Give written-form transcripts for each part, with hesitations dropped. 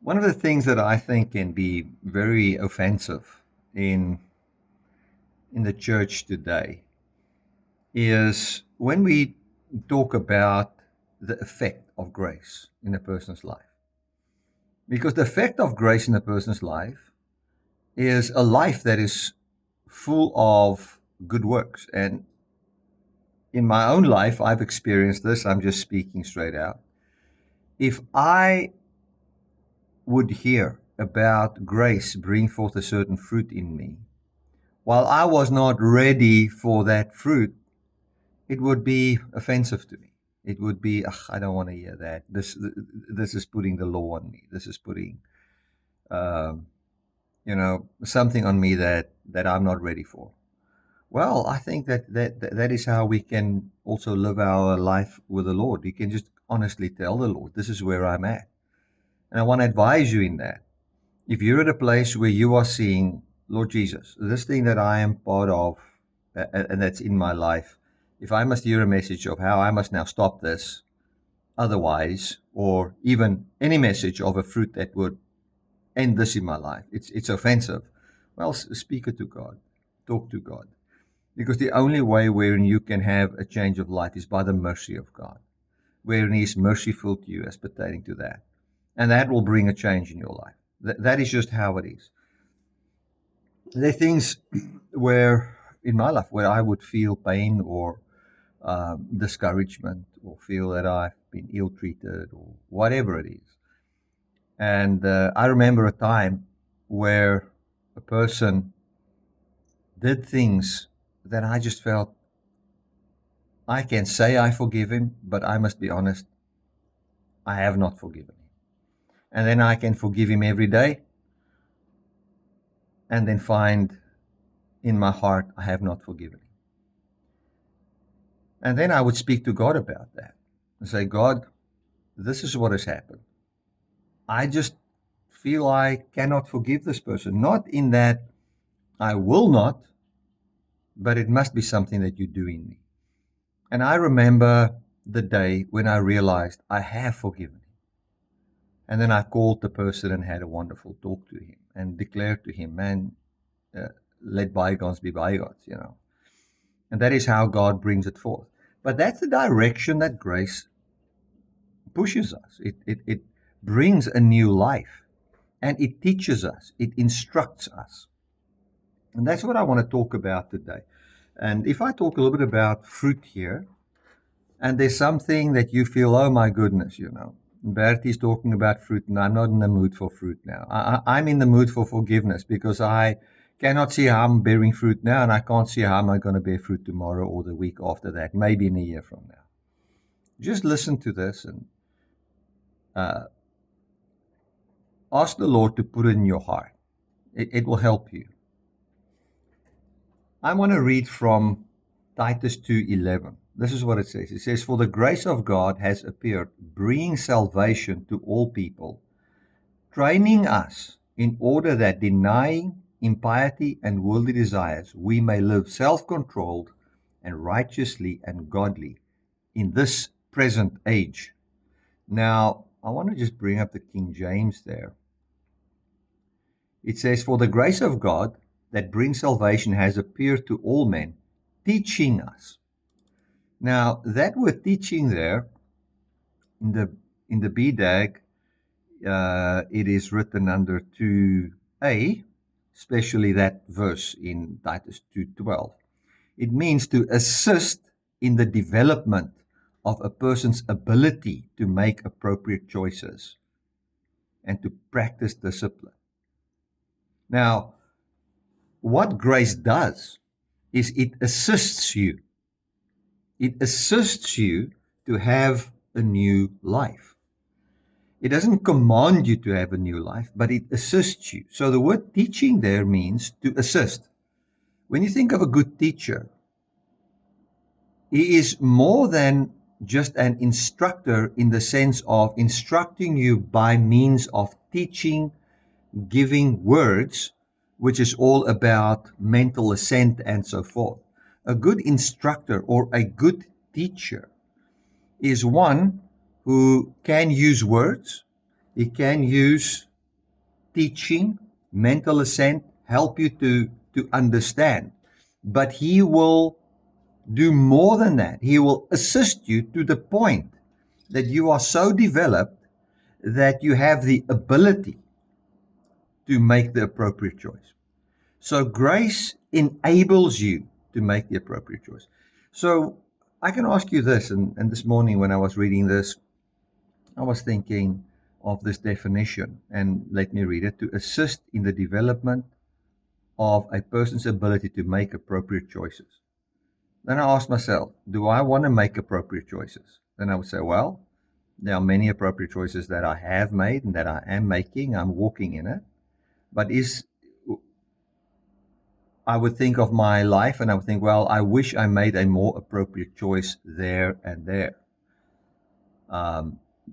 One of the things that I think can be very offensive in in the church today is when we talk about the effect of grace in a person's life. Because the effect of grace in a person's life is a life that is full of good works. And in my own life, I've experienced this. I'm just speaking straight out. If I would hear about grace bring forth a certain fruit in me, while I was not ready for that fruit, it would be offensive to me. It would be, "Ugh, I don't want to hear that. This is putting the law on me. This is putting, um, something on me that I'm not ready for." Well, I think that is how we can also live our life with the Lord. You can just honestly tell the Lord, "This is where I'm at," and I want to advise you in that. If you're at a place where you are seeing, Lord Jesus, this thing that I am part of, and that's in my life, if I must hear a message of how I must now stop this, otherwise, or even any message of a fruit that would end this in my life, it's offensive. Well, speak it to God, talk to God, because the only way wherein you can have a change of life is by the mercy of God, wherein He is merciful to you as pertaining to that, and that will bring a change in your life. That is just how it is. There are things where in my life where I would feel pain or discouragement or feel that I've been ill treated or whatever it is. And I remember a time where a person did things that I just felt I can say I forgive him, but I must be honest, I have not forgiven him. And then I can forgive him every day and then find in my heart I have not forgiven him. And then I would speak to God about that and say, "God, this is what has happened. I just feel I cannot forgive this person. Not in that I will not, but it must be something that you do in me." And I remember the day when I realized I have forgiven him. And then I called the person and had a wonderful talk to him and declared to him, "Man, uh, let bygones be bygones. And that is how God brings it forth. But that's the direction that grace pushes us. It brings a new life and it teaches us, it instructs us. And that's what I want to talk about today. And if I talk a little bit about fruit here, and there's something that you feel, "Oh my goodness, Bertie's talking about fruit, and I'm not in the mood for fruit now. I'm in the mood for forgiveness because I cannot see how I'm bearing fruit now, and I can't see how am I going to bear fruit tomorrow or the week after that, maybe in a year from now." Just listen to this and uh, ask the Lord to put it in your heart. It will help you. I want to read from Titus 2:11. This is what it says. It says, "For the grace of God has appeared, bringing salvation to all people, training us in order that denying impiety and worldly desires, we may live self-controlled and righteously and godly in this present age." Now, I want to just bring up the King James there. It says, "For the grace of God that brings salvation has appeared to all men, teaching us." Now, that word teaching there in the BDAG, it is written under 2a, especially that verse in Titus 2:12. It means to assist in the development of a person's ability to make appropriate choices and to practice discipline. Now, what grace does is it assists you. It assists you to have a new life. It doesn't command you to have a new life, but it assists you. So the word teaching there means to assist. When you think of a good teacher, he is more than just an instructor in the sense of instructing you by means of teaching, giving words, which is all about mental assent and so forth. A good instructor or a good teacher is one who can use words, he can use teaching, mental assent, help you to understand. But he will do more than that. He will assist you to the point that you are so developed that you have the ability to make the appropriate choice. So grace enables you to make the appropriate choice. So I can ask you this, and this morning when I was reading this, I was thinking of this definition, and let me read it: to assist in the development of a person's ability to make appropriate choices. Then I asked myself, do I want to make appropriate choices? Then I would say, well, there are many appropriate choices that I have made and that I am making. I'm walking in it. But I would think of my life and I would think, well, I wish I made a more appropriate choice there and there.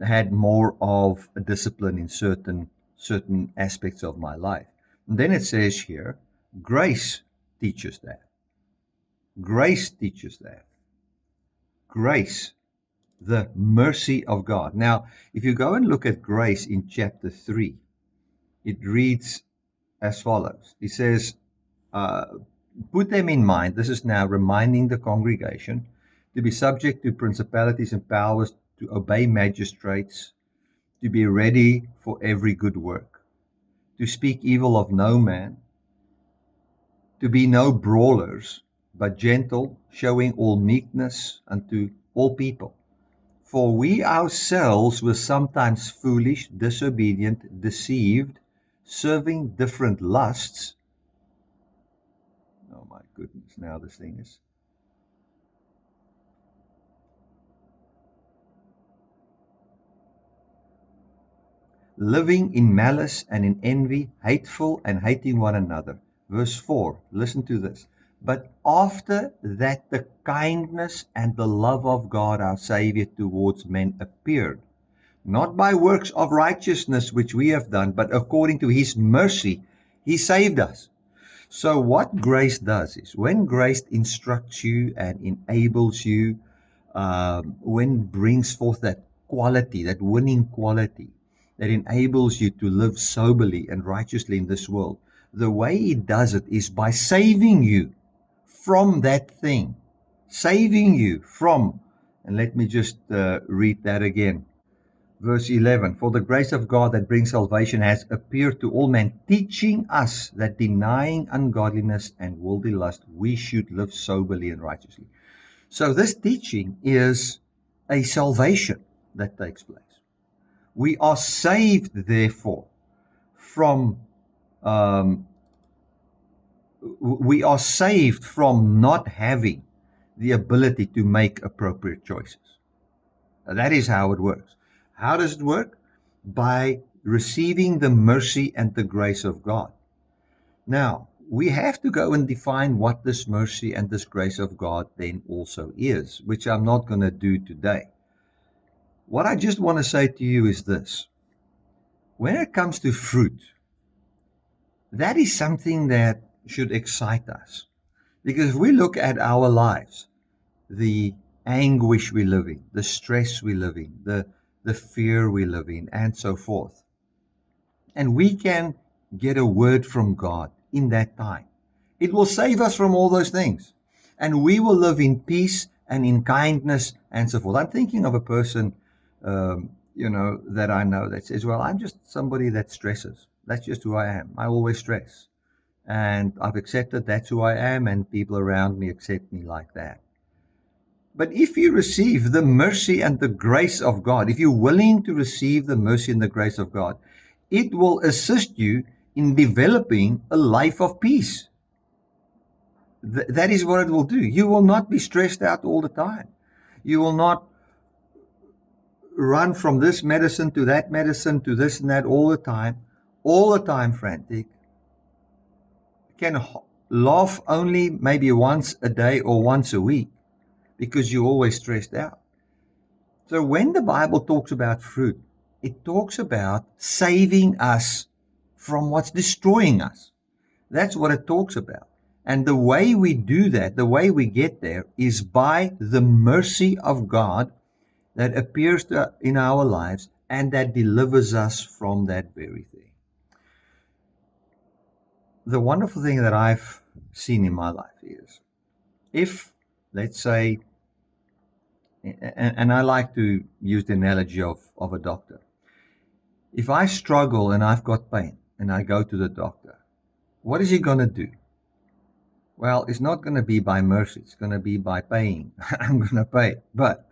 Had more of a discipline in certain aspects of my life. And then it says here, grace teaches that. Grace teaches that. Grace, the mercy of God. Now, if you go and look at grace in chapter 3, it reads as follows. It says, put them in mind, this is now reminding the congregation, to be subject to principalities and powers, to obey magistrates, to be ready for every good work, to speak evil of no man, to be no brawlers, but gentle, showing all meekness unto all people. For we ourselves were sometimes foolish, disobedient, deceived, serving different lusts. Oh my goodness, now this thing is. Living in malice and in envy, hateful and hating one another. Verse 4, listen to this. But after that the kindness and the love of God our Savior towards men appeared, not by works of righteousness which we have done, but according to his mercy, he saved us. So what grace does is, when grace instructs you and enables you, when it brings forth that quality, that winning quality, that enables you to live soberly and righteously in this world, the way it does it is by saving you from that thing. Saving you from, and let me just read that again. Verse 11, for the grace of God that brings salvation has appeared to all men, teaching us that denying ungodliness and worldly lust, we should live soberly and righteously. So this teaching is a salvation that takes place. We are saved, therefore, from not having the ability to make appropriate choices. That is how it works. How does it work? By receiving the mercy and the grace of God. Now, we have to go and define what this mercy and this grace of God then also is, which I'm not going to do today. What I just want to say to you is this. When it comes to fruit, that is something that should excite us. Because if we look at our lives, the anguish we live in, the stress we live in, the fear we live in, and so forth, and we can get a word from God in that time, it will save us from all those things. And we will live in peace and in kindness and so forth. I'm thinking of a person that I know that says, well, I'm just somebody that stresses. That's just who I am. I always stress. And I've accepted that's who I am, and people around me accept me like that. But if you receive the mercy and the grace of God, if you're willing to receive the mercy and the grace of God, it will assist you in developing a life of peace. That is what it will do. You will not be stressed out all the time. You will not run from this medicine to that medicine to this and that all the time frantic. You can laugh only maybe once a day or once a week because you're always stressed out. So when the Bible talks about fruit, it talks about saving us from what's destroying us. That's what it talks about. And the way we do that, the way we get there, is by the mercy of God that appears in our lives and that delivers us from that very thing. the wonderful thing that I've seen in my life is if, let's say, and I like to use the analogy of a doctor. If I struggle and I've got pain and I go to the doctor, what is he going to do? Well, it's not going to be by mercy. It's going to be by paying. I'm going to pay. But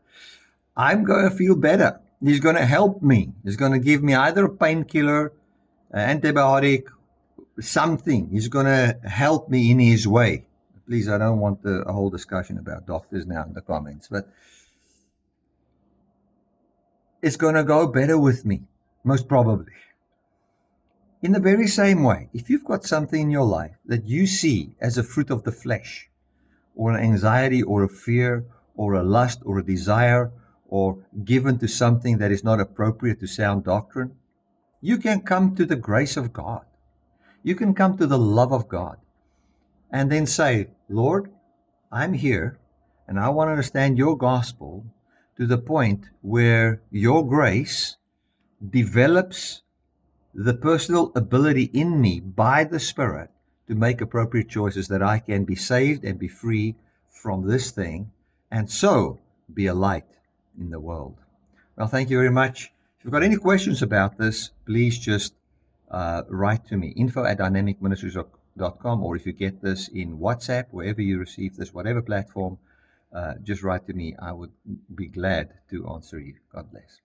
I'm going to feel better. He's going to help me. He's going to give me either a painkiller, an antibiotic, something. He's going to help me in his way. Please, I don't want a whole discussion about doctors now in the comments, but it's going to go better with me, most probably. In the very same way, if you've got something in your life that you see as a fruit of the flesh, or an anxiety, or a fear, or a lust, or a desire, or given to something that is not appropriate to sound doctrine, you can come to the grace of God. You can come to the love of God and then say, Lord, I'm here and I want to understand your gospel to the point where your grace develops the personal ability in me by the Spirit to make appropriate choices that I can be saved and be free from this thing and so be a light in the world. Well, thank you very much. If you've got any questions about this, please just write to me, info@dynamicministries.com, or if you get this in WhatsApp, wherever you receive this, whatever platform, just write to me. I would be glad to answer you. God bless.